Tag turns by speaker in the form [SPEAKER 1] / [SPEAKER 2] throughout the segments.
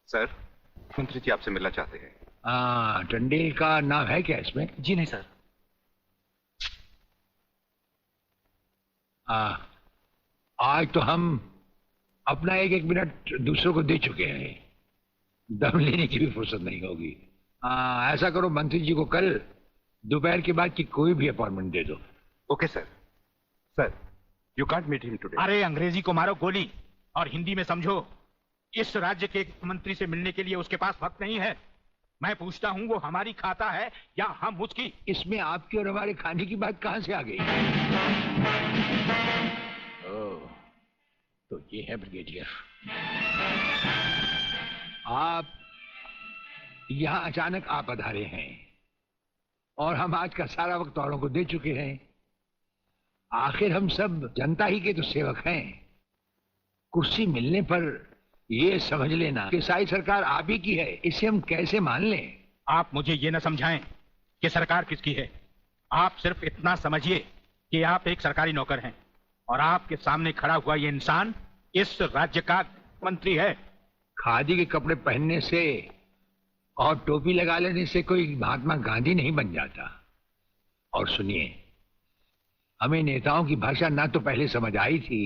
[SPEAKER 1] Sir, मंत्री जी आपसे मिलना चाहते हैं।
[SPEAKER 2] टंडेल का नाम है क्या इसमें?
[SPEAKER 3] जी नहीं सर।
[SPEAKER 2] आज तो हम अपना एक एक मिनट दूसरों को दे चुके हैं, दम लेने की भी फुर्सत नहीं होगी। ऐसा करो, मंत्री जी को कल दोपहर के बाद की कोई भी अपॉइंटमेंट दे दो।
[SPEAKER 1] Okay sir. Sir, you can't meet him today.
[SPEAKER 3] अरे अंग्रेजी को मारो गोली और हिंदी में समझो। इस राज्य के मंत्री से मिलने के लिए उसके पास वक्त नहीं है। मैं पूछता हूँ वो हमारी खाता है या हम उसकी?
[SPEAKER 2] इसमें आपकी और हमारे खाने की बात कहां से आ गई? ओह, तो ये है ब्रिगेडियर। आप यहां अचानक आ पधारे हैं और हम आज का सारा वक्त औरों को दे चुके हैं। आखिर हम सब जनता ही के तो सेवक हैं। कुर्सी मिलने पर ये समझ लेना कि सारी सरकार आप ही की है, इसे हम कैसे मान लें?
[SPEAKER 3] आप मुझे ये न समझाएं कि सरकार किसकी है। आप सिर्फ इतना समझिए कि आप एक सरकारी नौकर हैं और आपके सामने खड़ा हुआ ये इंसान इस राज्य का मंत्री है।
[SPEAKER 2] खादी के कपड़े पहनने से और टोपी लगा लेने से कोई महात्मा गांधी नहीं बन जाता। और सुनिए, हमें नेताओं की भाषा ना तो पहले समझ आई थी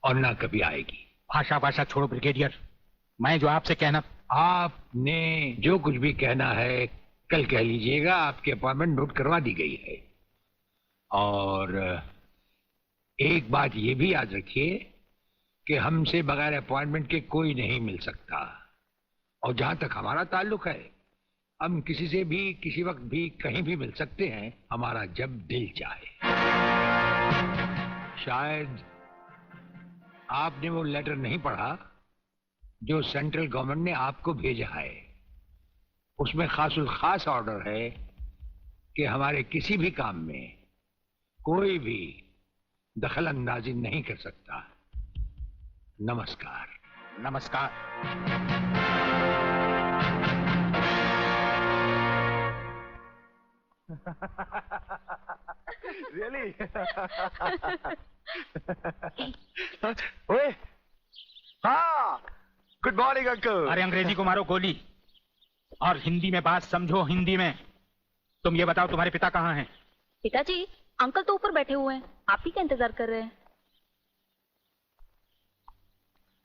[SPEAKER 2] और ना कभी आएगी।
[SPEAKER 3] भाषा छोड़ो ब्रिगेडियर, मैं जो आपसे कहना।
[SPEAKER 2] आपने जो कुछ भी कहना है कल कह लीजिएगा। आपकी अपॉइंटमेंट नोट करवा दी गई है। और एक बात ये भी याद रखिए कि हमसे बगैर अपॉइंटमेंट के कोई नहीं मिल सकता। और जहां तक हमारा ताल्लुक है, हम किसी से भी किसी वक्त भी कहीं भी मिल सकते हैं, हमारा जब दिल चाहे। शायद आपने वो लेटर नहीं पढ़ा जो सेंट्रल गवर्नमेंट ने आपको भेजा है। उसमें खासुल खास ऑर्डर है कि हमारे किसी भी काम में कोई भी दखल अंदाजी नहीं कर सकता। नमस्कार।
[SPEAKER 3] नमस्कार।
[SPEAKER 1] Really? ओए, हाँ, गुड मॉर्निंग अंकल।
[SPEAKER 3] अरे अंग्रेजी को मारो गोली और हिंदी में बात समझो। हिंदी में तुम ये बताओ तुम्हारे पिता कहाँ हैं?
[SPEAKER 4] पिताजी, अंकल तो ऊपर बैठे हुए हैं, आप ही का इंतजार कर रहे हैं।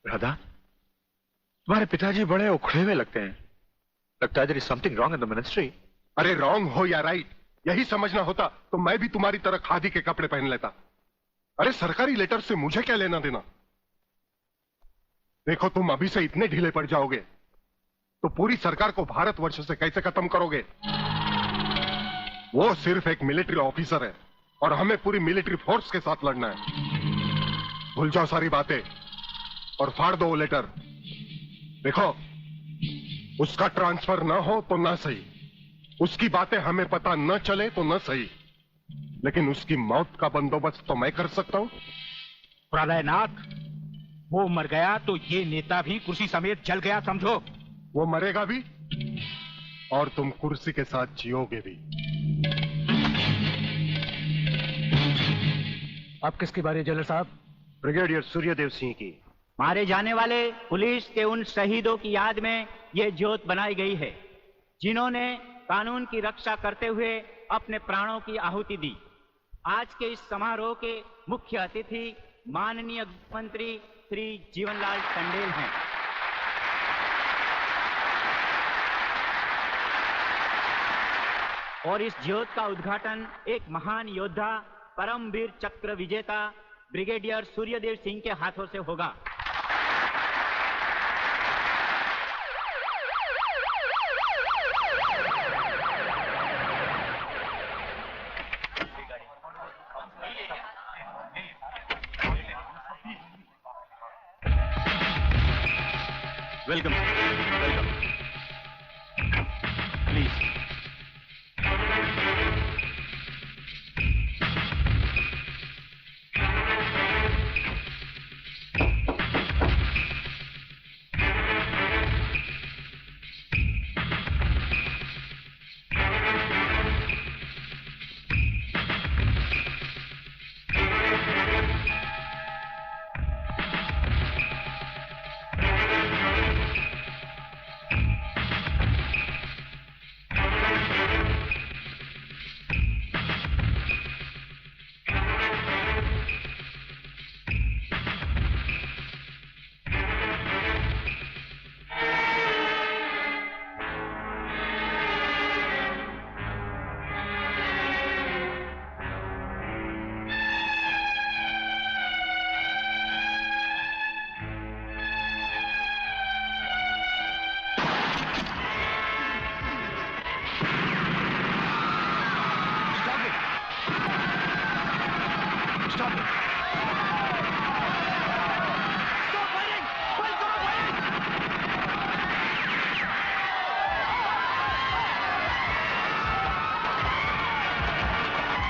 [SPEAKER 5] राधा, तुम्हारे पिताजी बड़े उखड़े हुए लगते हैं। लगता है there is something wrong in the ministry।
[SPEAKER 6] अरे रॉन्ग हो या राइट, यही समझना होता तो मैं भी तुम्हारी तरह खादी के कपड़े पहन लेता। अरे सरकारी लेटर से मुझे क्या लेना देना? देखो, तुम अभी से इतने ढीले पड़ जाओगे तो पूरी सरकार को भारतवर्ष से कैसे खत्म करोगे? वो सिर्फ एक मिलिट्री ऑफिसर है और हमें पूरी मिलिट्री फोर्स के साथ लड़ना है। भूल जाओ सारी बातें और फाड़ दो वो लेटर। देखो, उसका ट्रांसफर ना हो तो ना सही, उसकी बातें हमें पता न चले तो न सही, लेकिन उसकी मौत का बंदोबस्त तो मैं कर सकता हूं।
[SPEAKER 3] प्रलयनाथ, वो मर गया तो ये नेता भी कुर्सी समेत जल गया, समझो।
[SPEAKER 6] वो मरेगा भी और तुम कुर्सी के साथ जियोगे भी।
[SPEAKER 7] अब किसकी बारी है जनरल साहब?
[SPEAKER 5] ब्रिगेडियर सूर्यदेव सिंह की।
[SPEAKER 8] मारे जाने वाले पुलिस के उन शहीदों की याद में ये ज्योत बनाई गई है जिन्होंने कानून की रक्षा करते हुए अपने प्राणों की आहुति दी। आज के इस समारोह के मुख्य अतिथि माननीय मंत्री श्री जीवनलाल टंडेल हैं। और इस ज्योत का उद्घाटन एक महान योद्धा, परमवीर चक्र विजेता ब्रिगेडियर सूर्यदेव सिंह के हाथों से होगा।
[SPEAKER 5] Welcome, welcome. प्लीज।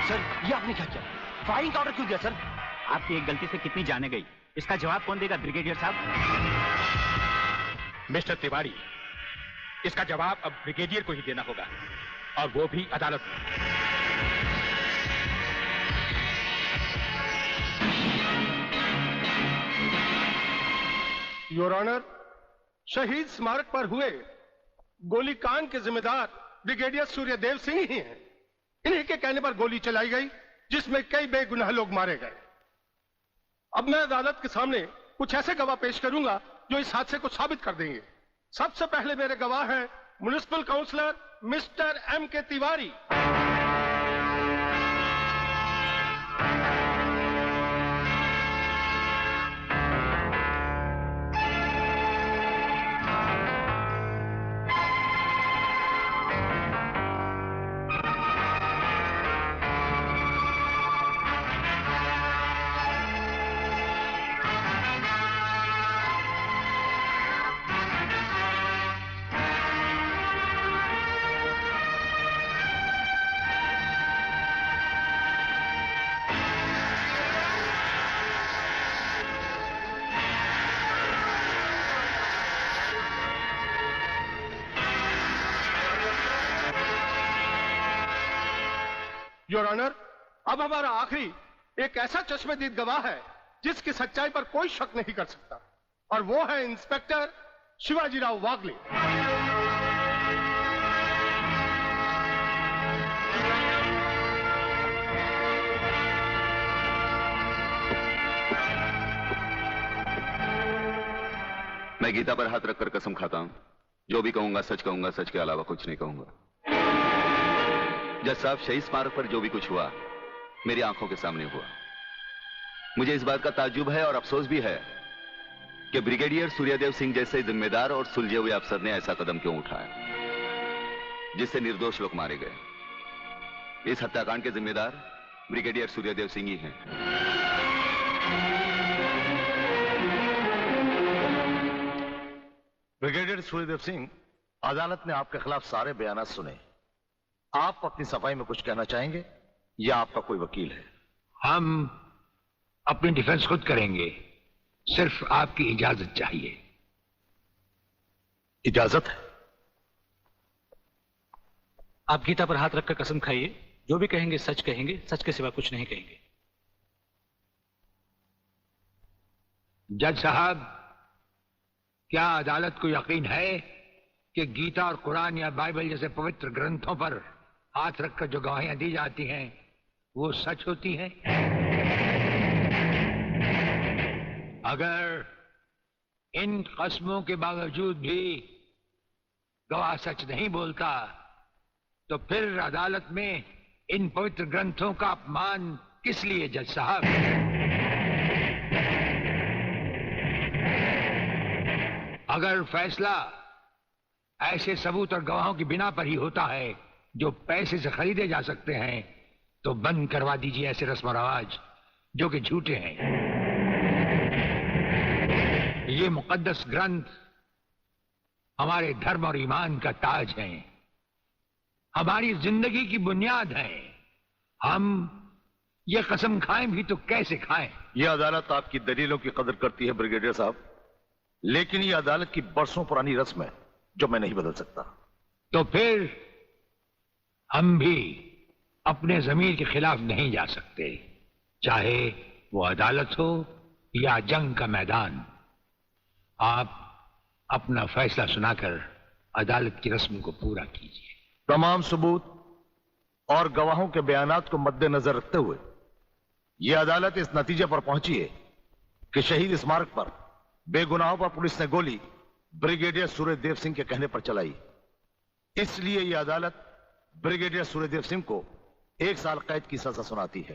[SPEAKER 7] सर, ये आपने क्या किया? फायरिंग का ऑर्डर क्यों दिया सर?
[SPEAKER 8] आपकी एक गलती से कितनी जाने गई, इसका जवाब कौन देगा ब्रिगेडियर साहब?
[SPEAKER 3] मिस्टर तिवारी, इसका जवाब अब ब्रिगेडियर को ही देना होगा, और वो भी अदालत में।
[SPEAKER 9] योर ऑनर, शहीद स्मारक पर हुए गोलीकांड के जिम्मेदार ब्रिगेडियर सूर्यदेव सिंह ही हैं। इन्हीं के कहने पर गोली चलाई गई, जिसमें कई बेगुनाह लोग मारे गए। अब मैं अदालत के सामने कुछ ऐसे गवाह पेश करूंगा जो इस हादसे को साबित कर देंगे। सबसे पहले मेरे गवाह हैं municipal councillor mister M.K. Tiwari. Your honour, अब हमारा आखिरी एक ऐसा चश्मदीद गवाह है जिसकी सच्चाई पर कोई शक नहीं कर सकता, और वो है इंस्पेक्टर शिवाजीराव वागले।
[SPEAKER 10] मैं गीता पर हाथ रखकर कसम खाता हूं, जो भी कहूंगा सच कहूंगा, सच के अलावा कुछ नहीं कहूंगा। जज साहब, शहीद स्मारक पर जो भी कुछ हुआ मेरी आंखों के सामने हुआ। मुझे इस बात का ताज्जुब है और अफसोस भी है कि ब्रिगेडियर सूर्यदेव सिंह जैसे जिम्मेदार और सुलझे हुए अफसर ने ऐसा कदम क्यों उठाया जिससे निर्दोष लोग मारे गए। इस हत्याकांड के जिम्मेदार ब्रिगेडियर सूर्यदेव सिंह ही हैं।
[SPEAKER 11] ब्रिगेडियर सूर्यदेव सिंह, अदालत ने आपके खिलाफ सारे बयानात सुने। आप अपनी सफाई में कुछ कहना चाहेंगे या आपका कोई वकील है?
[SPEAKER 2] हम अपनी डिफेंस खुद करेंगे, सिर्फ आपकी इजाजत चाहिए।
[SPEAKER 11] इजाजत है?
[SPEAKER 7] आप गीता पर हाथ रखकर कसम खाइए, जो भी कहेंगे सच कहेंगे, सच के सिवा कुछ नहीं कहेंगे।
[SPEAKER 2] जज साहब, क्या अदालत को यकीन है कि गीता और कुरान या बाइबल जैसे पवित्र ग्रंथों पर हाथ रखकर जो गवाहियां दी जाती हैं वो सच होती हैं? अगर इन कस्मों के बावजूद भी गवाह सच नहीं बोलता तो फिर अदालत में इन पवित्र ग्रंथों का अपमान किस लिए जज साहब? अगर फैसला ऐसे सबूत और गवाहों की बिना पर ही होता है जो पैसे से खरीदे जा सकते हैं, तो बंद करवा दीजिए ऐसे रस्म और रवाज जो कि झूठे हैं। ये मुकद्दस ग्रंथ हमारे धर्म और ईमान का ताज है, हमारी जिंदगी की बुनियाद है। हम ये कसम खाएं भी तो कैसे खाएं?
[SPEAKER 11] यह अदालत आपकी दलीलों की कदर करती है ब्रिगेडियर साहब, लेकिन यह अदालत की बरसों पुरानी रस्म है जो मैं नहीं बदल सकता।
[SPEAKER 2] तो फिर हम भी अपने जमीर के खिलाफ नहीं जा सकते, चाहे वो अदालत हो या जंग का मैदान। आप अपना फैसला सुनाकर अदालत की रस्म को पूरा कीजिए।
[SPEAKER 11] तमाम सबूत और गवाहों के बयानात को मद्देनजर रखते हुए यह अदालत इस नतीजे पर पहुंची है कि शहीद स्मारक पर बेगुनाहों पर पुलिस ने गोली ब्रिगेडियर सूर्यदेव सिंह के कहने पर चलाई। इसलिए यह अदालत ब्रिगेडियर सूर्यदेव सिंह को 1 साल कैद की सजा सुनाती है।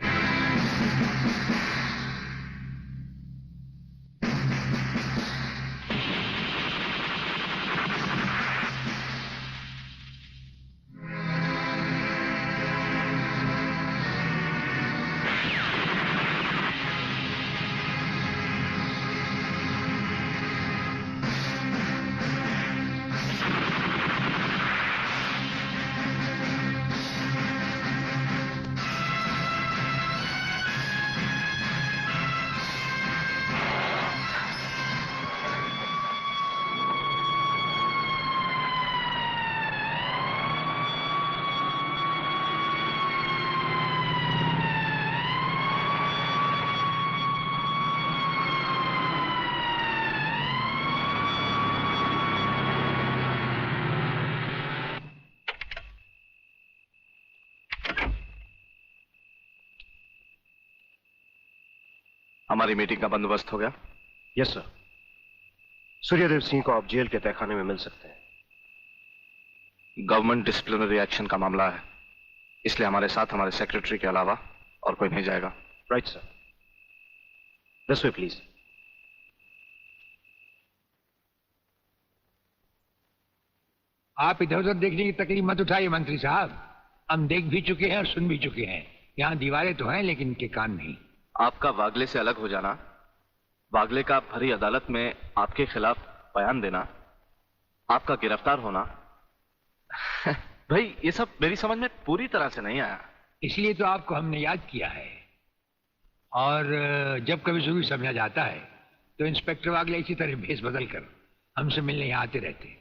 [SPEAKER 5] हमारी मीटिंग का बंदोबस्त हो गया?
[SPEAKER 12] Yes sir. सूर्यदेव सिंह को आप जेल के तहखाने में मिल सकते हैं।
[SPEAKER 5] गवर्नमेंट डिसिप्लिनरी एक्शन का मामला है, इसलिए हमारे साथ हमारे सेक्रेटरी के अलावा और कोई नहीं जाएगा।
[SPEAKER 12] Right sir. This way please.
[SPEAKER 2] आप इधर उधर देखने की तकलीफ मत उठाइए मंत्री साहब, हम देख भी चुके हैं और सुन भी चुके हैं। यहाँ दीवारें तो हैं लेकिन इनके कान नहीं।
[SPEAKER 5] आपका वागले से अलग हो जाना, वागले का भरी अदालत में आपके खिलाफ बयान देना, आपका गिरफ्तार होना भाई ये सब मेरी समझ में पूरी तरह से नहीं आया।
[SPEAKER 2] इसलिए तो आपको हमने याद किया है। और जब कभी जरूरी समझा जाता है तो इंस्पेक्टर वागले इसी तरह भेस बदल कर हमसे मिलने यहाँ आते रहते हैं।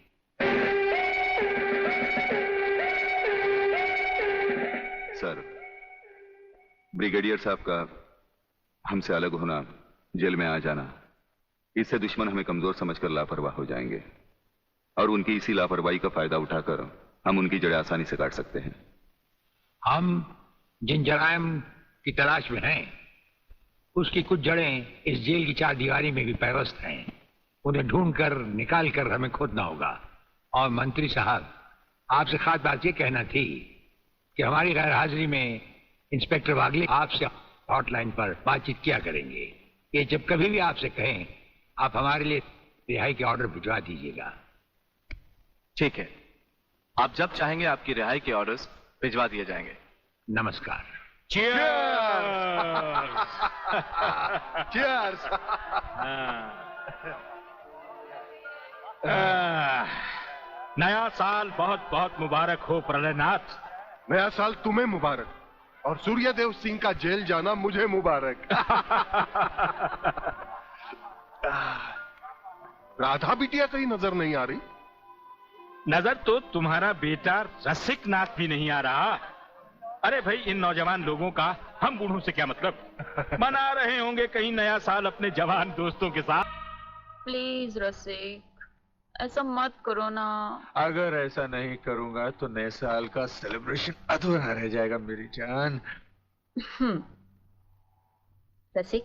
[SPEAKER 10] सर, ब्रिगेडियर साहब का हमसे अलग होना, जेल में आ जाना, इससे दुश्मन हमें कमजोर समझकर लापरवाह हो जाएंगे और उनकी इसी लापरवाही का फायदा उठाकर हम उनकी जड़ें आसानी से काट सकते हैं।
[SPEAKER 2] हम जिन जराइम की तलाश में हैं, उसकी कुछ जड़ें इस जेल की चार दीवारी में भी पैवस्त हैं। उन्हें ढूंढकर निकाल कर हमें खोदना होगा। और मंत्री साहब, आपसे खास बात ये कहना थी कि हमारी गैर हाजिरी में इंस्पेक्टर वागले आपसे हॉटलाइन पर बातचीत किया करेंगे। ये जब कभी भी आपसे कहें, आप हमारे लिए रिहाई के ऑर्डर भिजवा दीजिएगा।
[SPEAKER 5] ठीक है, आप जब चाहेंगे आपकी रिहाई के ऑर्डर्स भिजवा दिए जाएंगे।
[SPEAKER 2] नमस्कार।
[SPEAKER 6] Cheers!
[SPEAKER 3] नया साल बहुत बहुत मुबारक हो प्रलयनाथ।
[SPEAKER 6] नया साल तुम्हें मुबारक और सूर्यदेव सिंह का जेल जाना मुझे मुबारक। राधा बिटिया कहीं नजर नहीं आ रही।
[SPEAKER 3] नजर तो तुम्हारा बेटा रसिक नाथ भी नहीं आ रहा। अरे भाई, इन नौजवान लोगों का हम बूढ़ों से क्या मतलब। मना रहे होंगे कहीं नया साल अपने जवान दोस्तों के साथ।
[SPEAKER 4] प्लीज रसिक, ऐसा मत करो ना।
[SPEAKER 11] अगर ऐसा नहीं करूंगा तो नए साल का सेलिब्रेशन अधूरा रह जाएगा मेरी जान।
[SPEAKER 4] रसिक,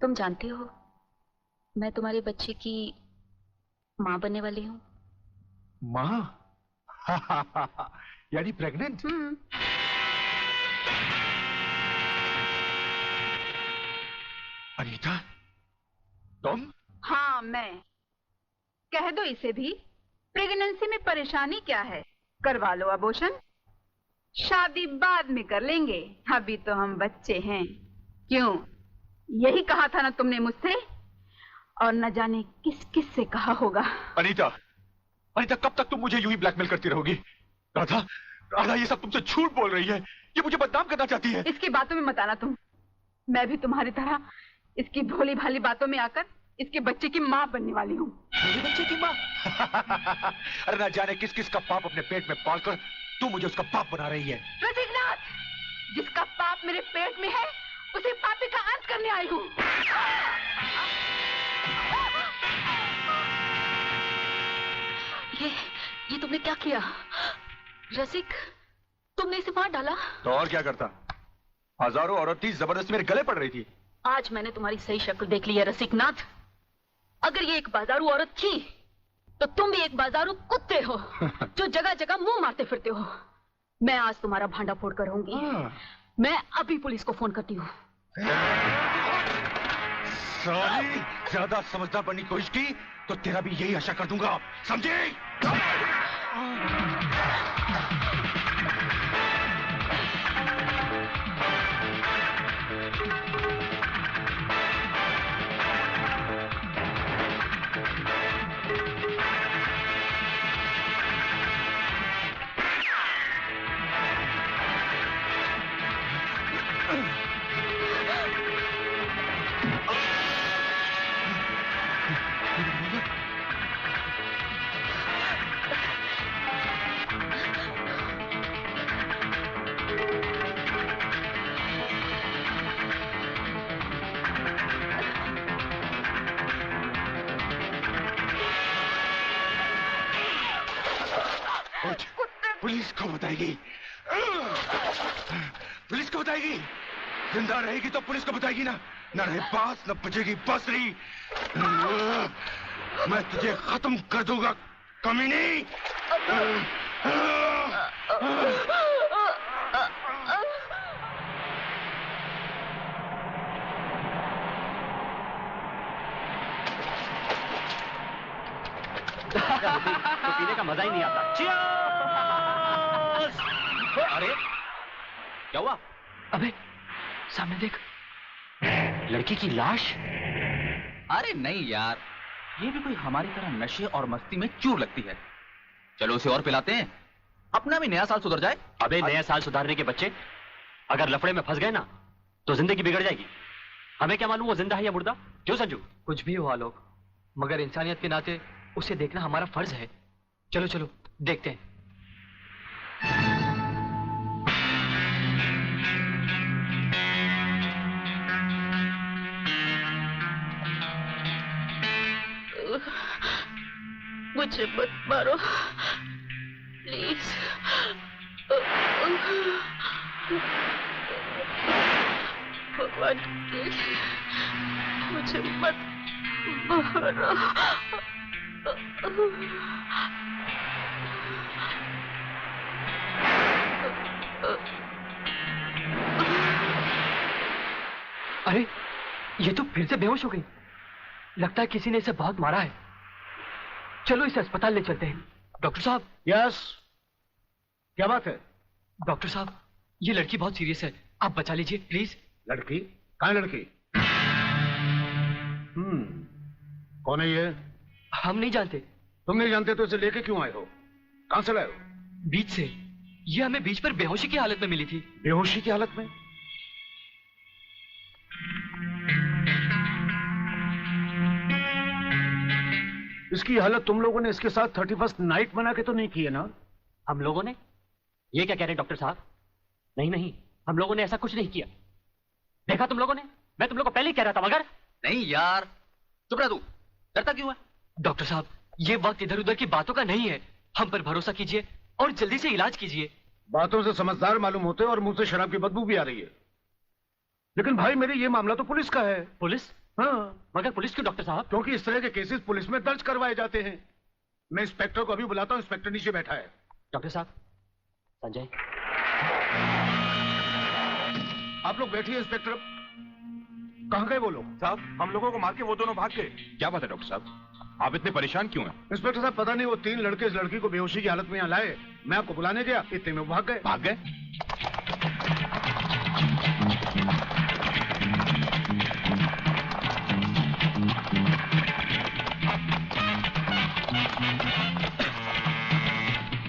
[SPEAKER 4] तुम जानते हो मैं तुम्हारे बच्चे की माँ बनने वाली हूँ।
[SPEAKER 11] माँ? यानी प्रेग्नेंट? अनीता, तुम?
[SPEAKER 13] हाँ, मैं। कह दो इसे भी, प्रेगनेंसी में परेशानी क्या है, करवा लो अबॉर्शन। शादी बाद में कर लेंगे, अभी तो हम बच्चे हैं। क्यों, यही कहा था ना तुमने मुझसे? और न जाने किस किस से कहा होगा।
[SPEAKER 5] अनीता, अनीता, कब तक तुम मुझे यूं ही ब्लैकमेल करती रहोगी? राधा, राधा ये सब तुमसे झूठ बोल रही है। ये मुझे बदनाम करना चाहती है।
[SPEAKER 13] इसकी बातों में मत आना तुम। मैं भी तुम्हारी तरह इसकी भोली भाली बातों में आकर इसके बच्चे की माँ बनने वाली हूँ।
[SPEAKER 5] मेरे बच्चे की माँ? अरे ना जाने किस किस का पाप अपने पेट में पालकर तू मुझे उसका पाप बना रही है।
[SPEAKER 13] रसिकनाथ, जिसका पाप मेरे पेट में है उसे पापी का अंत करने आई हूँ।
[SPEAKER 4] ये तुमने क्या किया रसिक? तुमने इसे मार डाला?
[SPEAKER 5] तो और क्या करता? हजारों औरतें जबरदस्ती मेरे गले पड़ रही थी।
[SPEAKER 4] आज मैंने तुम्हारी सही शक्ल देख ली है रसिकनाथ। अगर ये एक बाजारू औरत थी तो तुम भी एक बाजारू कुत्ते हो जो जगह जगह मुंह मारते फिरते हो। मैं आज तुम्हारा भांडा फोड़ कर रहूंगी। मैं अभी पुलिस को फोन करती हूँ।
[SPEAKER 5] साली, ज्यादा समझदार बनने की कोशिश की तो तेरा भी यही आशा कर दूंगा, समझे? पुलिस को बताएगी, पुलिस को बताएगी। जिंदा रहेगी तो पुलिस को बताएगी ना।
[SPEAKER 1] न रहे बांस न बजेगी बांसुरी। मैं तुझे खत्म कर दूंगा कमीनी।
[SPEAKER 14] तो पीने का मजा ही नहीं आता।
[SPEAKER 7] अरे क्या हुआ?
[SPEAKER 14] अबे सामने देख, लड़की की लाश।
[SPEAKER 15] अरे नहीं यार, ये भी कोई हमारी तरह नशे और मस्ती में चूर लगती है। चलो उसे और पिलाते हैं, अपना भी नया साल सुधर जाए।
[SPEAKER 14] अबे नया साल सुधारने के बच्चे, अगर लफड़े में फंस गए ना तो जिंदगी बिगड़ जाएगी। हमें क्या मालूम वो जिंदा है या मुर्दा? क्यों संजू?
[SPEAKER 16] कुछ भी हुआ लोग, मगर इंसानियत के नाते उसे देखना हमारा फर्ज है। चलो चलो देखते हैं।
[SPEAKER 4] मुझे मत मारो प्लीज। भगवान के लिए मुझे मत मारो।
[SPEAKER 16] अरे ये तो फिर से बेहोश हो गई। लगता है किसी ने इसे बहुत मारा है। चलो इसे अस्पताल ले चलते हैं। डॉक्टर साहब।
[SPEAKER 11] यस, क्या बात है?
[SPEAKER 16] डॉक्टर साहब, ये लड़की बहुत सीरियस है, आप बचा लीजिए प्लीज।
[SPEAKER 11] लड़की? कहाँ है लड़की? कौन है ये?
[SPEAKER 16] हम नहीं जानते।
[SPEAKER 11] तुम नहीं जानते तो इसे लेके क्यों आए हो? कहां से लाए हो?
[SPEAKER 16] बीच से। ये हमें बीच पर बेहोशी की हालत में मिली थी।
[SPEAKER 11] बेहोशी की हालत में? इसकी हालत तुम लोगों ने इसके साथ 31st नाइट बना के तो नहीं की है ना?
[SPEAKER 14] हम लोगों ने? ये क्या कह रहे हैं डॉक्टर साहब? नहीं नहीं, हम लोगों ने ऐसा कुछ नहीं किया। देखा तुम लोगों ने? मैं तुम लोगों को पहले ही कह रहा था। मगर
[SPEAKER 15] नहीं यार, चुप रह तू, डरता क्यों है?
[SPEAKER 16] डॉक्टर साहब, ये वक्त इधर उधर की बातों का नहीं है। हम पर भरोसा कीजिए और जल्दी से इलाज कीजिए।
[SPEAKER 11] बातों से समझदार मालूम होते और मुंह से शराब की बदबू भी आ रही है। लेकिन भाई मेरे ये मामला तो पुलिस का है।
[SPEAKER 14] पुलिस?
[SPEAKER 11] हाँ।
[SPEAKER 14] मगर पुलिस क्यों डॉक्टर साहब?
[SPEAKER 11] क्योंकि इस तरह के केसेस पुलिस में दर्ज करवाए जाते हैं। मैं इंस्पेक्टर को अभी बुलाता हूँ। इंस्पेक्टर नीचे बैठा है।
[SPEAKER 14] डॉक्टर साहब, संजय।
[SPEAKER 11] आप लोग बैठिए। इंस्पेक्टर, कहाँ गए वो लोग?
[SPEAKER 1] साहब, हम लोगों को मार के वो दोनों भाग गए। क्या बात है डॉक्टर साहब, आप इतने परेशान क्यों हैं?
[SPEAKER 11] इंस्पेक्टर साहब, पता नहीं वो 3 लड़के इस लड़की को बेहोशी की हालत में यहाँ लाए। मैं आपको बुलाने गया, इतने में वो भाग गए।
[SPEAKER 1] भाग गए?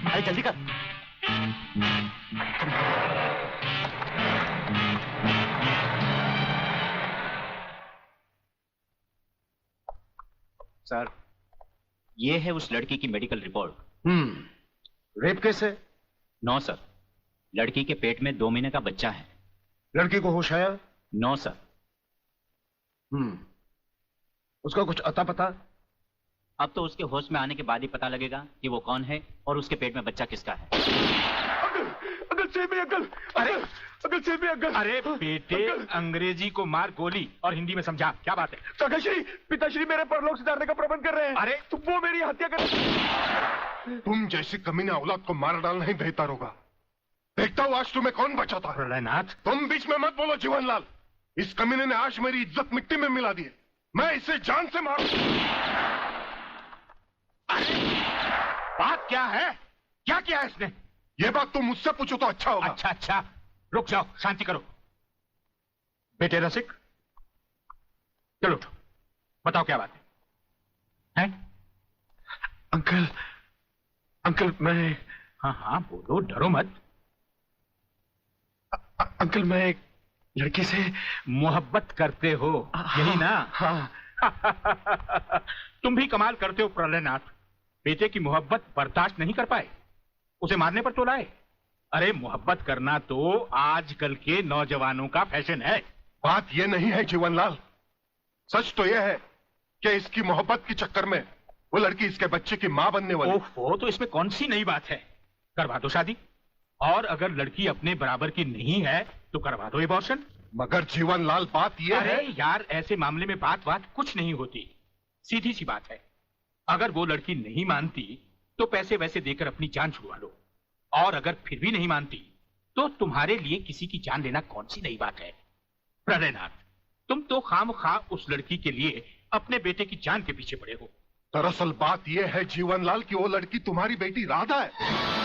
[SPEAKER 14] अरे जल्दी कर।
[SPEAKER 8] सर, ये है उस लड़की की मेडिकल रिपोर्ट।
[SPEAKER 11] रेप केस है?
[SPEAKER 8] नो सर, लड़की के पेट में 2 महीने का बच्चा है।
[SPEAKER 11] लड़की को होश आया?
[SPEAKER 8] No sir.
[SPEAKER 11] उसका कुछ अता पता?
[SPEAKER 8] अब तो उसके होश में आने के बाद ही पता लगेगा कि वो कौन है और उसके पेट में बच्चा किसका है।
[SPEAKER 9] अंकल सेब अंकल। अरे अंकल सेब अंकल।
[SPEAKER 3] अरे बेटे, अंग्रेजी को मार गोली और हिंदी में समझा। क्या बात है?
[SPEAKER 9] काकाश्री, पिताश्री मेरे परलोक सुधारने का प्रबंध कर रहे हैं।
[SPEAKER 3] अरे
[SPEAKER 9] तो वो मेरी हत्या कर।
[SPEAKER 6] तुम जैसी कमीना औलाद को मार डालना ही बेहतर होगा। देखता हूँ आज तुम्हें कौन बचाता है।
[SPEAKER 3] प्रलयनाथ,
[SPEAKER 6] तुम बीच में मत बोलो जीवनलाल। इस कमीने ने आज मेरी इज्जत मिट्टी में मिला दी है। मैं इसे जान से मारू।
[SPEAKER 3] बात क्या है? क्या किया इसने?
[SPEAKER 6] ये बात तुम मुझसे पूछो तो अच्छा होगा।
[SPEAKER 3] अच्छा अच्छा, रुक जाओ, शांति करो। बेटे रसिक, चलो उठो, बताओ क्या बात है?
[SPEAKER 12] अंकल, अंकल मैं।
[SPEAKER 3] हाँ हाँ बोलो, डरो मत।
[SPEAKER 12] अंकल मैं एक लड़की से
[SPEAKER 3] मोहब्बत करते हो, यही ना?
[SPEAKER 12] हाँ।
[SPEAKER 3] तुम भी कमाल करते हो प्रलयनाथ। बेटे की मोहब्बत बर्दाश्त नहीं कर पाए, उसे मारने पर तो लाए। अरे मोहब्बत करना तो आजकल के नौजवानों का फैशन है।
[SPEAKER 6] बात यह नहीं है जीवनलाल, सच तो यह है कि इसकी मोहब्बत के चक्कर में वो लड़की इसके बच्चे की मां बनने वाली।
[SPEAKER 3] ओहो, तो इसमें कौन सी नई बात है? करवा दो शादी। और अगर लड़की अपने बराबर की नहीं है तो करवा दो एबॉर्शन।
[SPEAKER 6] मगर जीवनलाल बात यह है।
[SPEAKER 3] अरे यार, ऐसे मामले में बात कुछ नहीं होती। सीधी सी बात है, अगर वो लड़की नहीं मानती तो पैसे वैसे देकर अपनी जान छुड़वा लो, और अगर फिर भी नहीं मानती तो तुम्हारे लिए किसी की जान लेना कौन सी नई बात है। प्रलयनाथ, तुम तो खामखा उस लड़की के लिए अपने बेटे की जान के पीछे पड़े हो।
[SPEAKER 6] दरअसल बात यह है जीवनलाल कि वो लड़की तुम्हारी बेटी राधा है।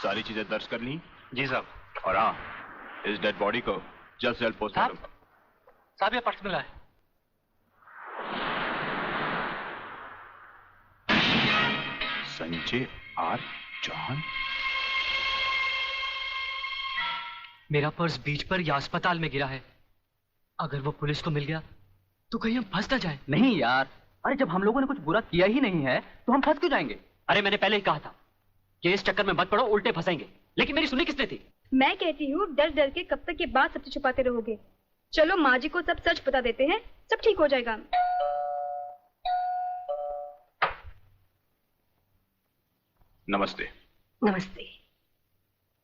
[SPEAKER 1] सारी चीजें दर्ज कर ली?
[SPEAKER 15] जी साहब।
[SPEAKER 1] और हाँ, इस डेड बॉडी को जल्द से जल्द पोस्टमार्टम।
[SPEAKER 16] साहब ये पर्स मिला है।
[SPEAKER 1] संजय आर चौहान।
[SPEAKER 16] मेरा पर्स बीच पर या अस्पताल में गिरा है। अगर वो पुलिस को मिल गया तो कहीं हम फंस ना जाए।
[SPEAKER 15] नहीं यार, अरे जब हम लोगों ने कुछ बुरा किया ही नहीं है तो हम फंस क्यों जाएंगे?
[SPEAKER 14] अरे मैंने पहले ही कहा था कि इस चक्कर में मत पड़ो, उल्टे फंसेंगे। लेकिन मेरी सुनी किसने थी?
[SPEAKER 17] मैं कहती हूँ डर डर के कब तक ये बात सबसे छुपाते रहोगे। चलो माँ जी को सब सच बता देते हैं, सब ठीक हो जाएगा।
[SPEAKER 1] नमस्ते।
[SPEAKER 18] नमस्ते।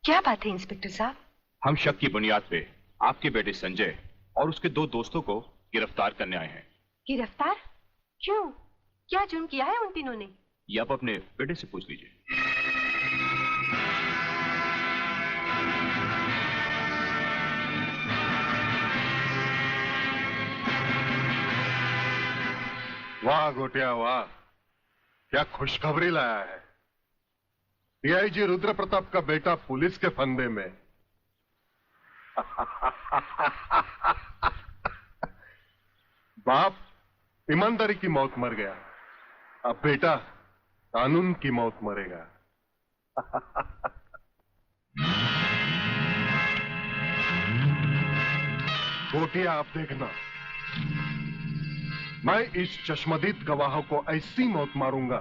[SPEAKER 18] क्या बात है इंस्पेक्टर साहब?
[SPEAKER 1] हम शक की बुनियाद पे आपके बेटे संजय और उसके 2 दोस्तों को गिरफ्तार करने आए हैं।
[SPEAKER 18] गिरफ्तार? क्यों? क्या जुर्म किया है उन तीनों ने?
[SPEAKER 1] ये आप अपने बेटे से पूछ लीजिए।
[SPEAKER 6] वाह गोटिया वाह, क्या खुशखबरी लाया है। डीआईजी रुद्र प्रताप का बेटा पुलिस के फंदे में। बाप ईमानदारी की मौत मर गया, अब बेटा कानून की मौत मरेगा। गोटिया आप देखना, मैं इस चश्मदीद गवाह को ऐसी मौत मारूंगा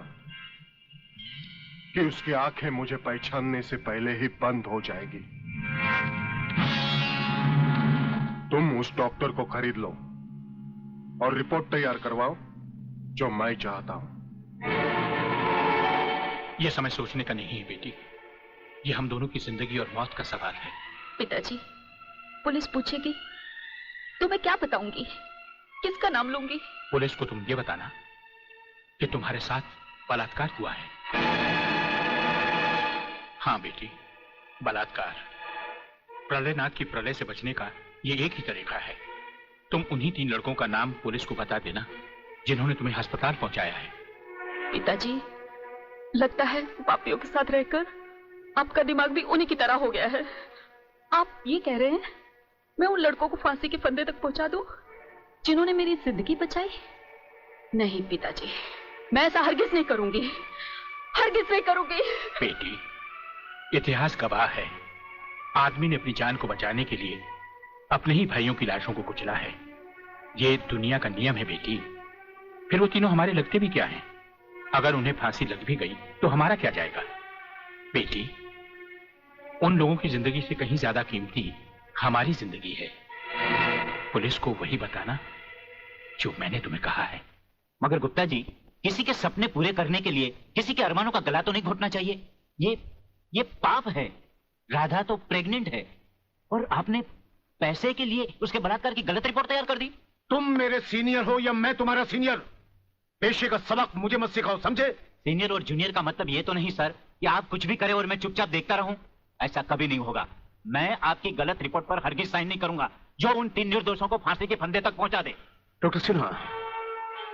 [SPEAKER 6] कि उसकी आंखें मुझे पहचानने से पहले ही बंद हो जाएगी। तुम उस डॉक्टर को खरीद लो और रिपोर्ट तैयार करवाओ जो मैं चाहता हूं।
[SPEAKER 3] यह समय सोचने का नहीं है बेटी, यह हम दोनों की जिंदगी और मौत का सवाल है।
[SPEAKER 4] पिताजी, पुलिस पूछेगी तो मैं क्या बताऊंगी? किसका नाम लूंगी?
[SPEAKER 3] पुलिस को तुम ये बताना कि तुम्हारे साथ बलात्कार हुआ है। हाँ बेटी, बलात्कार। प्रलयनाथ की प्रलय से बचने का ये एक ही तरीका है। तुम उन्हीं 3 लड़कों का नाम पुलिस को बता देना जिन्होंने तुम्हें अस्पताल पहुंचाया है।
[SPEAKER 4] पिताजी, लगता है पापियों के साथ रहकर आपका दिमाग भी उन्हीं की तरह हो गया है। आप ये कह रहे हैं मैं उन लड़कों को फांसी के फंदे तक पहुंचा दूं जिन्होंने मेरी जिंदगी बचाई? नहीं पिताजी, मैं ऐसा हरगिज नहीं करूंगी, हरगिज नहीं करूंगी।
[SPEAKER 3] बेटी, इतिहास गवाह है, आदमी ने अपनी जान को बचाने के लिए अपने ही भाइयों की लाशों को कुचला है। ये दुनिया का नियम है बेटी। फिर वो तीनों हमारे लगते भी क्या हैं? अगर उन्हें फांसी लग भी गई तो हमारा क्या जाएगा? बेटी, उन लोगों की जिंदगी से कहीं ज्यादा कीमती हमारी जिंदगी है। पुलिस को वही बताना जो मैंने तुम्हें कहा है।
[SPEAKER 8] मगर गुप्ता जी, किसी के सपने पूरे करने के लिए किसी के अरमानों का गला तो नहीं घोटना चाहिए। ये पाप है। राधा तो प्रेग्नेंट है और आपने पैसे के लिए उसके बलात्कार की गलत रिपोर्ट तैयार कर दी।
[SPEAKER 9] तुम मेरे सीनियर हो या मैं तुम्हारा सीनियर, पेशे का सबक मुझे मत सिखाओ, समझे?
[SPEAKER 8] सीनियर और जूनियर का मतलब ये तो नहीं सर कि आप कुछ भी करें और मैं चुपचाप देखता रहूं। ऐसा कभी नहीं होगा। मैं आपकी गलत रिपोर्ट पर हरगिज साइन नहीं करूंगा जो उन 3 निर्दोषों को फांसी के फंदे तक पहुंचा दे।
[SPEAKER 9] डॉक्टर सिन्हा,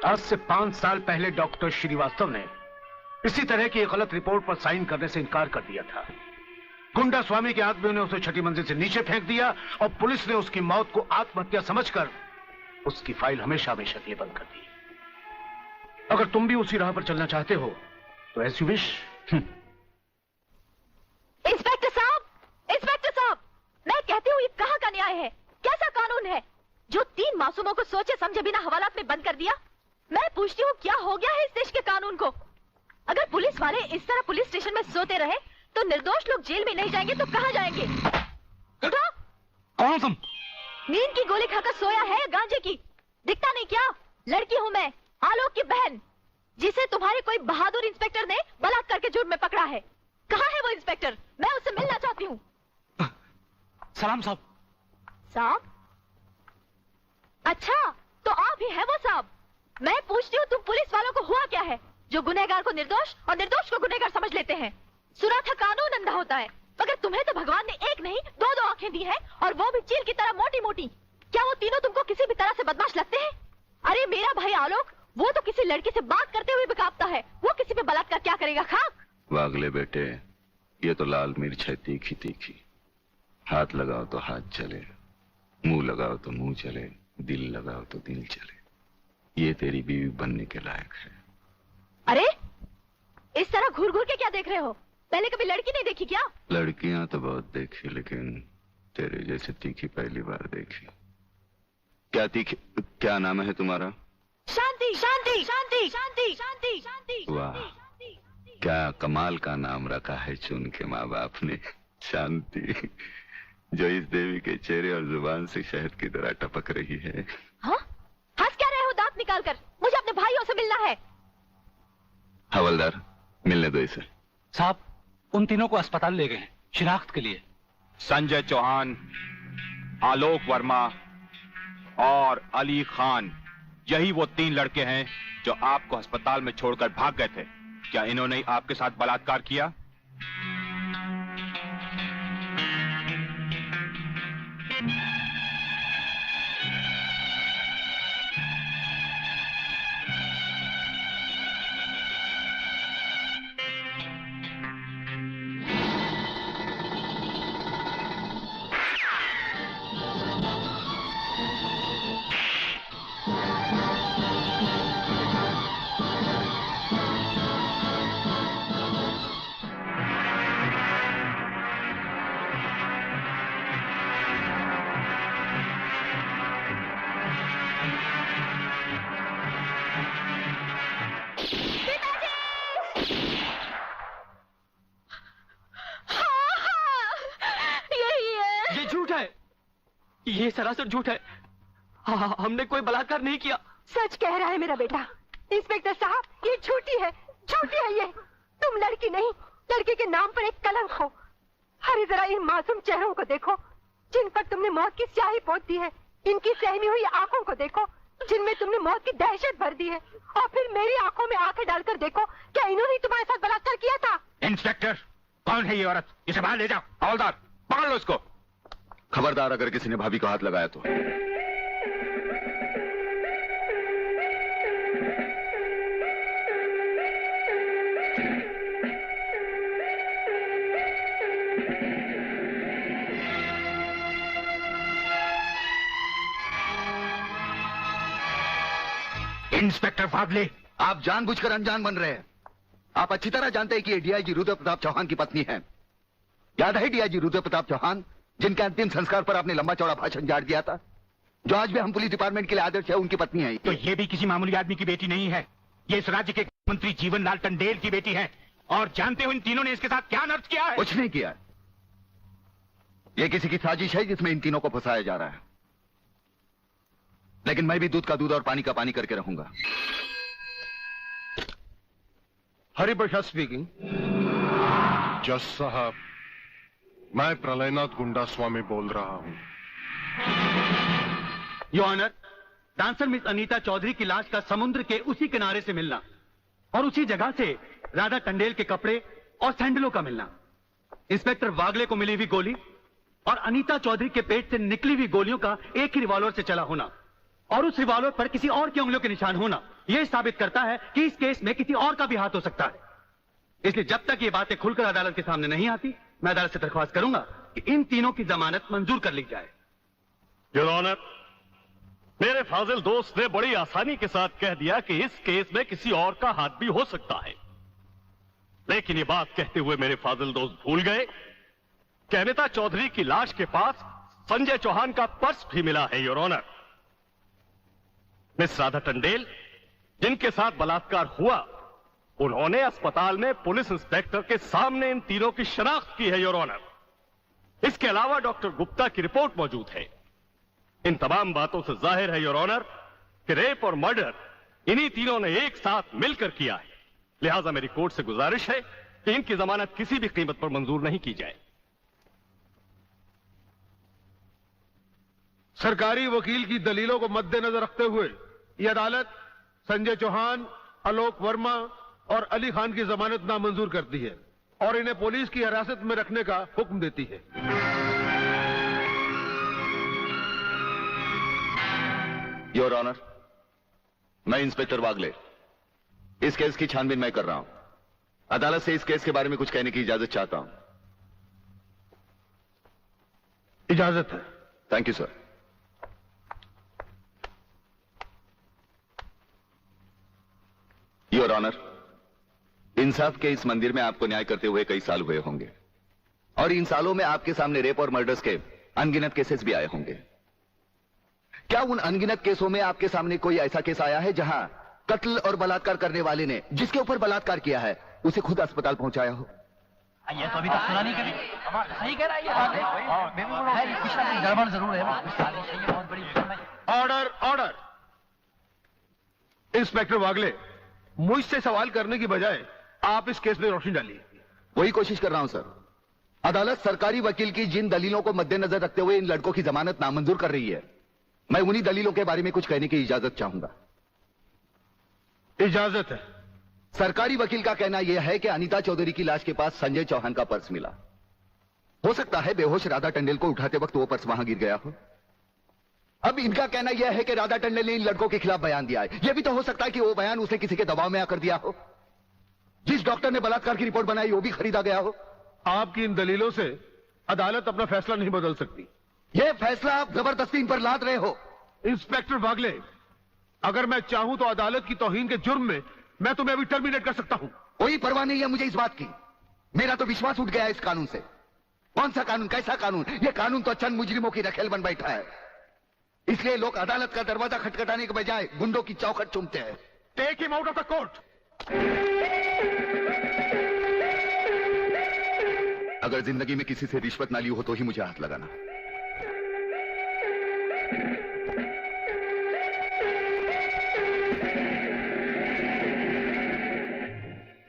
[SPEAKER 9] आज से 5 साल पहले डॉक्टर श्रीवास्तव ने इसी तरह की एक गलत रिपोर्ट पर साइन करने से इनकार कर दिया था। गुंडा स्वामी के आदमियों ने उसे 6ठी मंजिल से नीचे फेंक दिया और पुलिस ने उसकी मौत को आत्महत्या समझकर उसकी फाइल हमेशा हमेशा के लिए बंद कर दी। अगर तुम भी उसी राह पर चलना चाहते हो तो एज यू विश।
[SPEAKER 19] इंस्पेक्टर साहब, मैं कहती हूँ ये कहाँ का न्याय है? कैसा कानून है जो 3 मासूमों को सोचे समझे बिना हवालात में बंद कर दिया? मैं पूछती हूँ क्या हो गया है इस देश के कानून को? अगर पुलिस वाले इस तरह पुलिस स्टेशन में सोते रहे तो निर्दोष लोग जेल में नहीं जाएंगे तो कहाँ जाएंगे? उठो!
[SPEAKER 7] कौन तुम?
[SPEAKER 19] नींद की गोली खाकर सोया है या गांजे की? दिखता नहीं क्या? लड़की हूँ मैं, आलोक की बहन, जिसे तुम्हारे कोई बहादुर इंस्पेक्टर ने बलात्कार के जुर्म में पकड़ा है। कहाँ है वो इंस्पेक्टर? मैं उससे मिलना चाहती हूँ।
[SPEAKER 7] सलाम साहब।
[SPEAKER 19] साहब? अच्छा, तो आप ही है वो साहब। मैं पूछती हूँ तुम पुलिस वालों को हुआ क्या है जो गुनहगार को निर्दोष और निर्दोष को गुनहगार समझ लेते हैं? सुना था कानून अंधा होता है, मगर तुम्हें तो भगवान ने एक नहीं दो आंखें दी है, और वो भी चील की तरह मोटी मोटी। क्या वो तीनों तुमको किसी भी तरह से बदमाश लगते हैं? अरे मेरा भाई आलोक, वो तो किसी लड़की से बात करते हुए भी कांपता है, वो किसी पे बलात्कार क्या करेगा? खाक।
[SPEAKER 10] वागले बेटे, ये तो लाल मिर्च है तीखी तीखी। हाथ लगाओ तो हाथ चले, मुंह लगाओ तो मुंह चले, दिल लगाओ तो दिल चले। ये तेरी बीवी बनने के लायक है।
[SPEAKER 19] अरे इस तरह घूर घूर के क्या देख रहे हो? पहले कभी लड़की नहीं देखी क्या?
[SPEAKER 10] लड़कियां तो बहुत देखी, लेकिन तेरे जैसे तीखी पहली बार देखी। क्या तीखी? क्या नाम है तुम्हारा?
[SPEAKER 19] शांति शांति शांति शांति शांति शांति।
[SPEAKER 10] वाह, क्या कमाल का नाम रखा है चुन के माँ बाप ने, शांति, जो इस देवी के चेहरे और जुबान से शहद की तरह टपक रही है।
[SPEAKER 19] हाँ? हंस क्या रहे हो दांत निकाल कर? मुझे अपने भाइयों से मिलना है।
[SPEAKER 10] हवलदार, मिलने दो इसे।
[SPEAKER 7] साहब, उन तीनों को अस्पताल ले गए शिनाख्त के लिए।
[SPEAKER 1] संजय चौहान, आलोक वर्मा और अली खान, यही वो 3 लड़के हैं जो आपको अस्पताल में छोड़कर भाग गए थे। क्या इन्होंने आपके साथ बलात्कार किया?
[SPEAKER 16] ये सरासर झूठ है। हमने कोई बलात्कार नहीं किया।
[SPEAKER 18] सच कह रहा है मेरा बेटा। इंस्पेक्टर साहब, ये झूठी है ये। तुम लड़की नहीं, लड़की के नाम पर एक कलंक हो। अरे जरा इन मासूम चेहरों को देखो जिन पर तुमने मौत की स्याही पोत दी है। इनकी सहमी हुई आंखों को देखो जिनमें तुमने मौत की दहशत भर दी है। और फिर मेरी आंखों में आंखें डालकर देखो, क्या इन्होंने तुम्हारे साथ बलात्कार किया था?
[SPEAKER 3] इंस्पेक्टर, कौन है ये औरत? इसे बाहर ले जाओ। हवलदार, पकड़ लो इसको।
[SPEAKER 10] खबरदार, अगर किसी ने भाभी को हाथ लगाया तो।
[SPEAKER 3] इंस्पेक्टर फागले,
[SPEAKER 10] आप जानबूझकर अनजान बन रहे हैं। आप अच्छी तरह जानते हैं कि ये डीआईजी रुद्र प्रताप चौहान की पत्नी है। याद है डीआईजी रुद्र प्रताप चौहान, जिनके अंतिम संस्कार पर आपने लंबा चौड़ा भाषण झाड़ दिया था, जो आज भी हम पुलिस डिपार्टमेंट के लिए आदर्श है, उनकी पत्नी है।
[SPEAKER 3] तो ये भी किसी मामूली आदमी की बेटी नहीं है। ये इस राज्य के मंत्री जीवन लाल टंडेल की बेटी है। और जानते हो इन तीनों ने इसके साथ क्या नर्च किया है?
[SPEAKER 10] कुछ नहीं किया। ये किसी की साजिश है जिसमें इन तीनों को फंसाया जा रहा है। लेकिन मैं भी दूध का दूध और पानी का पानी करके रहूंगा।
[SPEAKER 6] हरिप्रसाद स्पीकिंग। जज साहब, मैं प्रलयनाथ गुंडा स्वामी बोल रहा हूं।
[SPEAKER 20] Your honour, dancer miss Anita Chaudhary की लाश का समुद्र के उसी किनारे से मिलना और उसी जगह से राधा टंडेल के कपड़े और सैंडलों का मिलना, इंस्पेक्टर वागले को मिली हुई गोली और अनीता चौधरी के पेट से निकली हुई गोलियों का एक ही रिवॉल्वर से चला होना और उस रिवॉल्वर पर किसी और की उंगलियों के निशान होना, यह साबित करता है कि इस केस में किसी और का भी हाथ हो सकता है। इसलिए जब तक ये बातें खुलकर अदालत के सामने नहीं आती, मैं अदालत से दरख्वास्त करूंगा कि इन तीनों की जमानत मंजूर कर ली जाए।
[SPEAKER 21] योर ऑनर, मेरे फाजिल दोस्त ने बड़ी आसानी के साथ कह दिया कि इस केस में किसी और का हाथ भी हो सकता है। लेकिन ये बात कहते हुए मेरे फाजिल दोस्त भूल गए कि अनीता चौधरी की लाश के पास संजय चौहान का पर्स भी मिला है। Your honour, miss Radha Tandel जिनके साथ बलात्कार हुआ, उन्होंने अस्पताल में पुलिस इंस्पेक्टर के सामने इन तीनों की शनाख्त की है। योर ऑनर, इसके अलावा डॉक्टर गुप्ता की रिपोर्ट मौजूद है इन तमाम बातों से जाहिर है योर ऑनर कि रेप और मर्डर इन्हीं तीनों ने एक साथ मिलकर किया है। लिहाजा मेरी कोर्ट से गुजारिश है कि इनकी जमानत किसी भी कीमत पर मंजूर नहीं की जाए।
[SPEAKER 2] सरकारी वकील की दलीलों को मद्देनजर रखते हुए यह अदालत संजय चौहान, आलोक वर्मा और अली खान की जमानत नामंजूर करती है और इन्हें पुलिस की हिरासत में रखने का हुक्म देती है।
[SPEAKER 10] योर ऑनर, मैं इंस्पेक्टर वागले इस केस की छानबीन मैं कर रहा हूं। अदालत से इस केस के बारे में कुछ कहने की इजाजत चाहता हूं।
[SPEAKER 2] इजाजत है।
[SPEAKER 10] Thank you sir. Your honour, इंसाफ के इस मंदिर में आपको न्याय करते हुए कई साल हुए होंगे और इन सालों में आपके सामने रेप और मर्डर्स के अनगिनत केसेस भी आए होंगे। क्या उन अनगिनत केसों में आपके सामने कोई ऐसा केस आया है जहां कत्ल और बलात्कार करने वाले ने जिसके ऊपर बलात्कार किया है उसे खुद अस्पताल पहुंचाया हो?
[SPEAKER 15] ये तो अभी तक सुना नहीं कभी। सही कह रहा है ये बात। कुछ ना कुछ गड़बड़ जरूर है। बहुत बड़ी
[SPEAKER 2] ऑर्डर, ऑर्डर। इंस्पेक्टर वागले, मुझसे सवाल करने की बजाय आप इस केस में रोशनी डालिए।
[SPEAKER 10] वही कोशिश कर रहा हूं सर। अदालत सरकारी वकील की जिन दलीलों को मद्देनजर रखते हुए इन लड़कों की जमानत नामंजूर कर रही है, मैं उन्हीं दलीलों के बारे में कुछ कहने की इजाजत चाहूंगा।
[SPEAKER 2] इजाजत है।
[SPEAKER 10] सरकारी वकील का कहना यह है कि अनीता चौधरी की लाश के पास संजय चौहान का पर्स मिला। हो सकता है बेहोश राधा टंडेल को उठाते वक्त वो पर्स वहां गिर गया हो। अब इनका कहना यह है कि राधा टंडेल ने इन लड़कों के खिलाफ बयान दिया है। यह भी तो हो सकता है कि वो बयान उसने किसी के दबाव में आकर दिया हो। जिस डॉक्टर ने बलात्कार की रिपोर्ट बनाई वो भी खरीदा गया हो।
[SPEAKER 2] आपकी इन दलीलों से अदालत अपना फैसला नहीं बदल सकती।
[SPEAKER 10] यह फैसला आप जबरदस्ती इन पर लाद रहे हो।
[SPEAKER 2] इंस्पेक्टर वागले, अगर मैं चाहूं तो अदालत की तौहीन के जुर्म में मैं तुम्हें अभी टर्मिनेट कर सकता हूं।
[SPEAKER 10] कोई परवाह नहीं है मुझे इस बात की। मेरा तो विश्वास उठ गया है इस कानून से। कौन सा कानून, कैसा कानून? यह कानून तो चंद मुजरिमों की रखेल बन बैठा है। इसलिए लोग अदालत का दरवाजा खटखटाने के बजाय गुंडों की चौखट चूमते हैं।
[SPEAKER 2] Take him out of the court.
[SPEAKER 10] अगर जिंदगी में किसी से रिश्वत ना ली हो तो ही मुझे हाथ लगाना।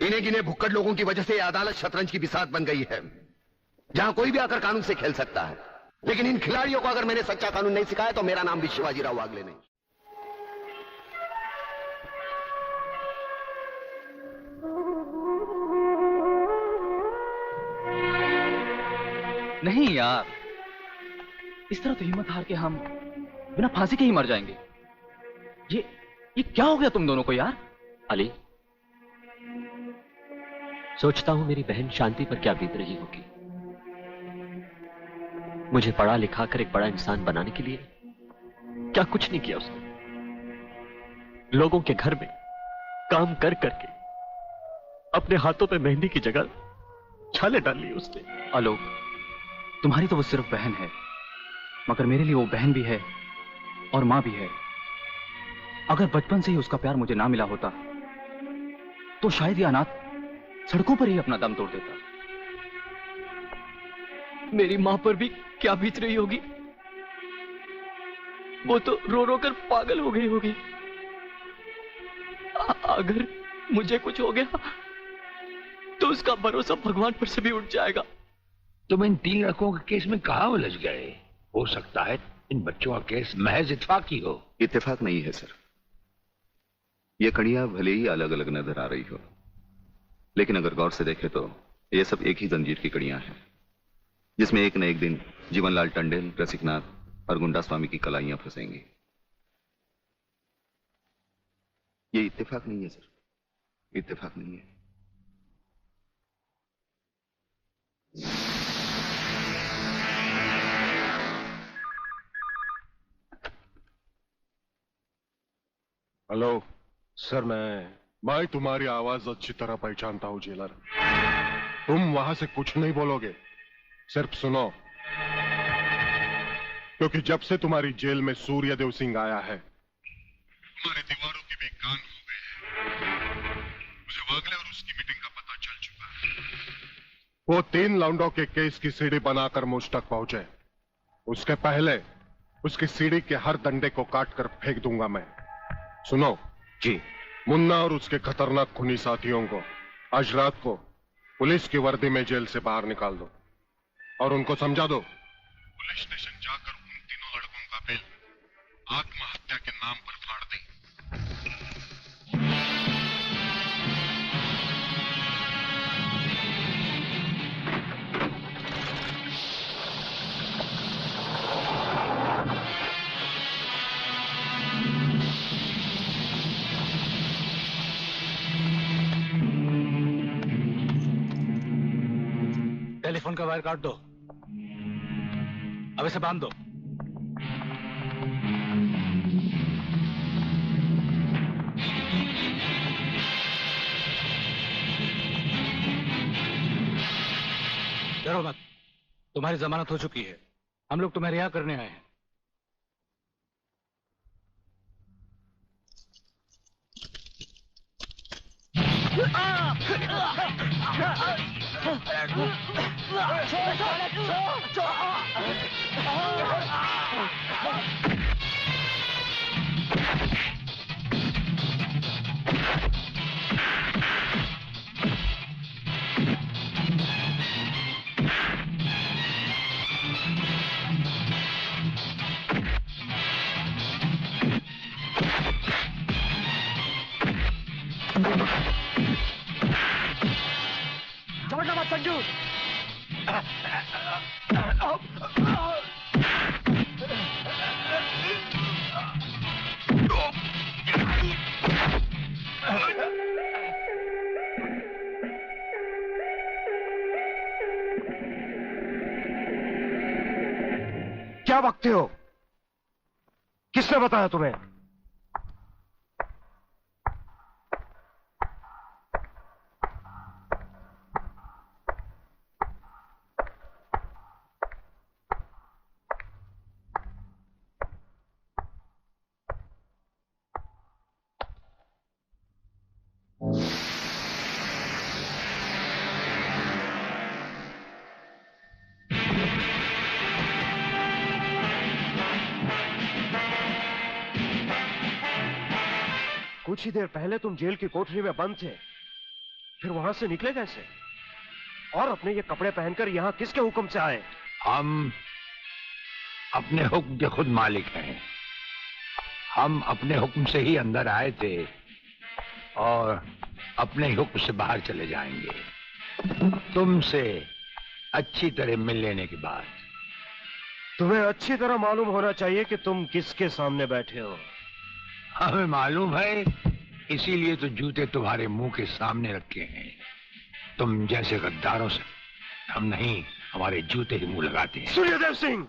[SPEAKER 10] इन्हें गिने भुक्कड़ लोगों की वजह से यह अदालत शतरंज की बिसात बन गई है, जहां कोई भी आकर कानून से खेल सकता है। लेकिन इन खिलाड़ियों को अगर मैंने सच्चा कानून नहीं सिखाया तो मेरा नाम भी शिवाजी राव वागले नहीं।
[SPEAKER 15] नहीं यार, इस तरह तो हिम्मत हार के हम बिना फांसी के ही मर जाएंगे। ये क्या हो गया तुम दोनों को यार?
[SPEAKER 14] अली, सोचता हूं मेरी बहन शांति पर क्या बीत रही होगी। मुझे पढ़ा लिखा कर एक बड़ा इंसान बनाने के लिए क्या कुछ नहीं किया उसने। लोगों के घर में काम कर करके अपने हाथों पे मेहंदी की जगह छाले डाल ली उसने।
[SPEAKER 15] आलोक, तुम्हारी तो वो सिर्फ बहन है, मगर मेरे लिए वो बहन भी है और मां भी है। अगर बचपन से ही उसका प्यार मुझे ना मिला होता तो शायद ये अनाथ सड़कों पर ही अपना दम तोड़ देता।
[SPEAKER 16] मेरी मां पर भी क्या बीत रही होगी। वो तो रो रो कर पागल हो गई होगी। अगर मुझे कुछ हो गया तो उसका भरोसा भगवान पर से भी उठ जाएगा।
[SPEAKER 22] तुम इन 3 लड़कों के केस में कहां उलझ गए? हो सकता है इन बच्चों का केस महज इत्तेफाकी हो।
[SPEAKER 10] इत्तेफाक नहीं है सर। ये कड़ियां भले ही अलग अलग नजर आ रही हो, लेकिन अगर गौर से देखें तो ये सब एक ही जंजीर की कड़ियां हैं, जिसमें एक न एक दिन जीवनलाल टंडेल, रसिकनाथ और गुंडा स्वामी की कलाइयां फंसेंगी। ये इत्तेफाक नहीं है सर, इत्तेफाक नहीं है।
[SPEAKER 6] हेलो सर, मैं तुम्हारी आवाज अच्छी तरह पहचानता हूं जेलर। तुम वहां से कुछ नहीं बोलोगे, सिर्फ सुनो, क्योंकि जब से तुम्हारी जेल में सूर्यदेव सिंह आया है तुम्हारी दीवारों के भी कान हो गए हैं। मुझे वागले और उसकी मीटिंग का पता चल चुका है। वो 3 लौंडों के केस की सीढ़ी बनाकर मुझ तक पहुंचे। उसके पहले उसकी सीढ़ी के हर डंडे को काट कर फेंक दूंगा मैं। सुनो
[SPEAKER 12] जी।
[SPEAKER 6] मुन्ना और उसके खतरनाक खूनी साथियों को आज रात को पुलिस की वर्दी में जेल से बाहर निकाल दो और उनको समझा दो पुलिस स्टेशन जाकर उन तीनों लड़कों का बिल आत्महत्या के नाम पर फाड़ दें।
[SPEAKER 7] टेलीफोन का वायर काट दो, अब इसे बांध दो। डरो मत, तुम्हारी जमानत हो चुकी है। हम लोग तुम्हें रिहा करने आए हैं।
[SPEAKER 16] छोड़ना मत संजू।
[SPEAKER 12] क्या बकते हो? किसने बताया तुम्हें? कुछ ही देर पहले तुम जेल की कोठरी में बंद थे, फिर वहां से निकले कैसे? और अपने ये कपड़े पहनकर यहाँ किसके हुक्म से आए?
[SPEAKER 22] हम अपने हुक्म के खुद मालिक हैं। हम अपने हुक्म से ही अंदर आए थे और अपने ही हुक्म से बाहर चले जाएंगे। तुमसे अच्छी तरह मिल लेने के बाद।
[SPEAKER 12] तुम्हें अच्छी तरह मालूम होना चाहिए कि तुम किसके सामने बैठे हो।
[SPEAKER 22] हमें मालूम है, इसीलिए तो जूते तुम्हारे मुंह के सामने रखे हैं। तुम जैसे गद्दारों से हम नहीं, हमारे जूते ही मुंह लगाते हैं।
[SPEAKER 12] सूर्यदेव सिंह!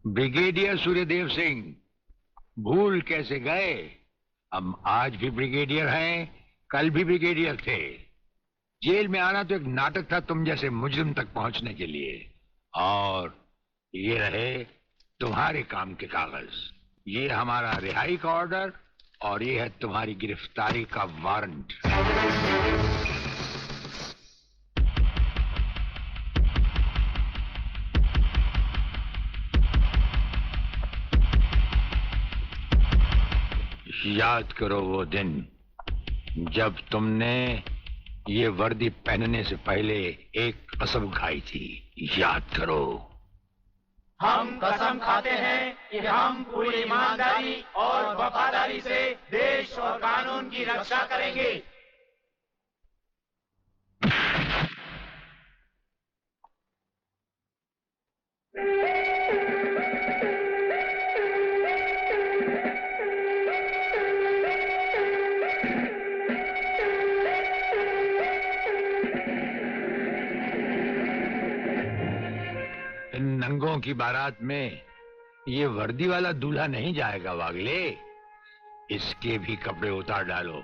[SPEAKER 22] ब्रिगेडियर सूर्यदेव सिंह, भूल कैसे गए? हम आज भी ब्रिगेडियर हैं, कल भी ब्रिगेडियर थे। जेल में आना तो एक नाटक था तुम जैसे मुजरिम तक पहुंचने के लिए। और ये रहे तुम्हारे काम के कागज। ये हमारा रिहाई का ऑर्डर और ये है तुम्हारी गिरफ्तारी का वारंट। याद करो वो दिन जब तुमने ये वर्दी पहनने से पहले एक कसम खाई थी। याद करो।
[SPEAKER 3] हम कसम खाते हैं कि हम पूरी ईमानदारी और वफादारी से देश और कानून की रक्षा करेंगे।
[SPEAKER 22] इन नंगों की बारात में ये वर्दी वाला दूल्हा नहीं जाएगा वागले। इसके भी कपड़े उतार डालो।